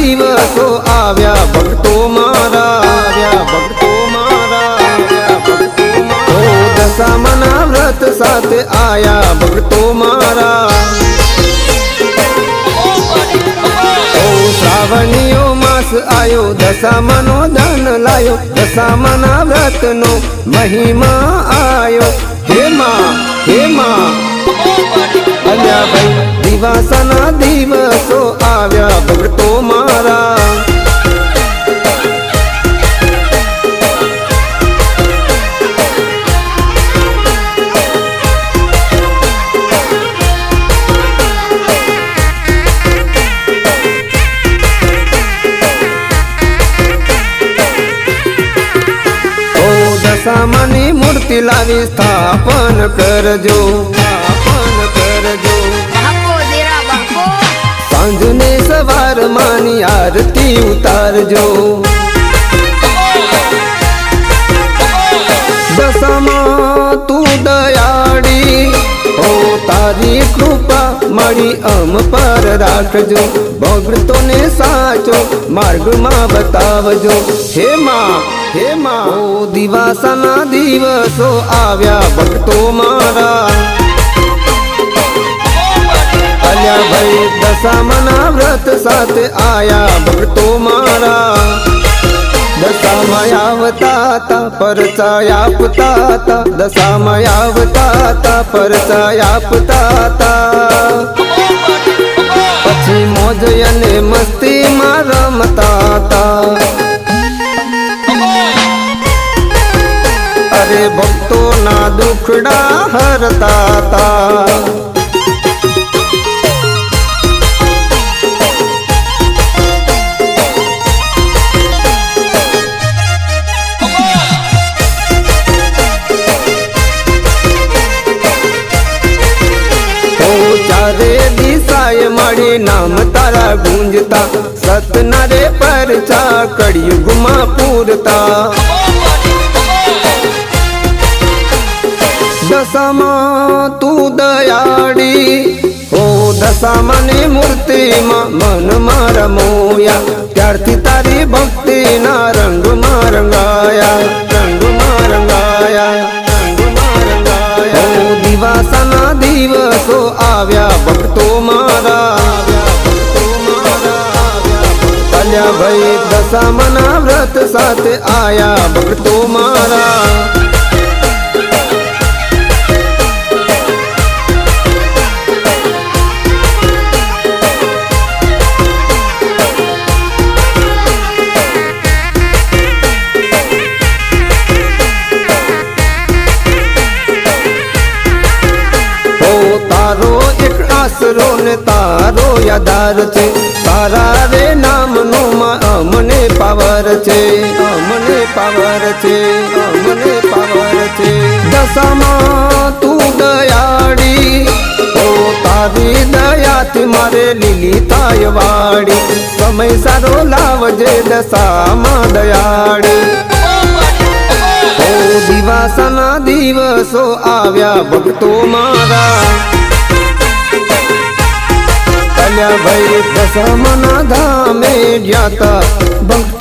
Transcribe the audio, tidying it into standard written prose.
દિવસો આવ્યા ભક્તો મારા, આવ્યા ભક્તો મારા, આવ્યા ભક્તો મારા. ઓ દશામાના વ્રત સાથે આયા ભક્તો મારા. ઓ શ્રાવણીયો માસ આયો, દશામાનો દાન લાયો, દશામાના વ્રતનો મહિમા આયો. હે માં, હે માં, અલ્યા ભાઈ દિવાસાના દિવસો આવ્યા ભક્તો મારા. દશામાની મૂર્તિ લાવી સ્થાપન કરજો, સ્થાપન કરજો. સાંજને સવાર માની આરતી ઉતારજો. દશામાં તું દયાળી, ઓ તારી કૃપા મારી અમ પર રાખજો. ભક્તોને સાચો માર્ગમાં બતાવજો. હે માં, હે માં, ઓ દિવાસાના દિવસો આવ્યા ભક્તો મારા. અલ્યા ભાઈ દશામાના વ્રત સાથે આયા ભક્તો મારા. દશામાં આવતા તા પરચાય આપતા તા, દશામાં આવતા તા પરચાય આપતા તા. પછી મોજ અને મસ્તીમાં રમતા તા. અરે ભક્તોના દુખડા હરતા તા. ચારે દિશાએ મળી નામ તારા ગુંજતા, સતના રે પરચા કળિયુગમાં પૂરતા. દશામાં તું દયાળી, ઓ દશામાની મૂર્તિમાં મન મારા મોયા. ત્યારથી તારી ભક્તિના રંગમાં રંગાયા, રંગમાં રંગાયા, રંગમાં રંગાયા. ઓ દિવાસાના દિવસો આવ્યા ભક્તો મારા, ભક્તો મારા. અલ્યા ભાઈ દશામાના વ્રત સાથે આયા ભક્તો મારા. તારો એક આશરો ને તારો યાદાર છે, તારા રે નામનો માં અમને પાવર છે, અમને પાવર છે, અમને પાવર છે. દશામાં તું દયાળી, ઓ તારી દયાથી મારે લીલી થાય વાડી. સમય સારો લાવજે દશામાં દયાળી. ઓ દિવાસાના દિવસો આવ્યા ભક્તો મારા. અલ્યા ભાઈ દશામાના ધામે જ્ઞાતા ભક્તો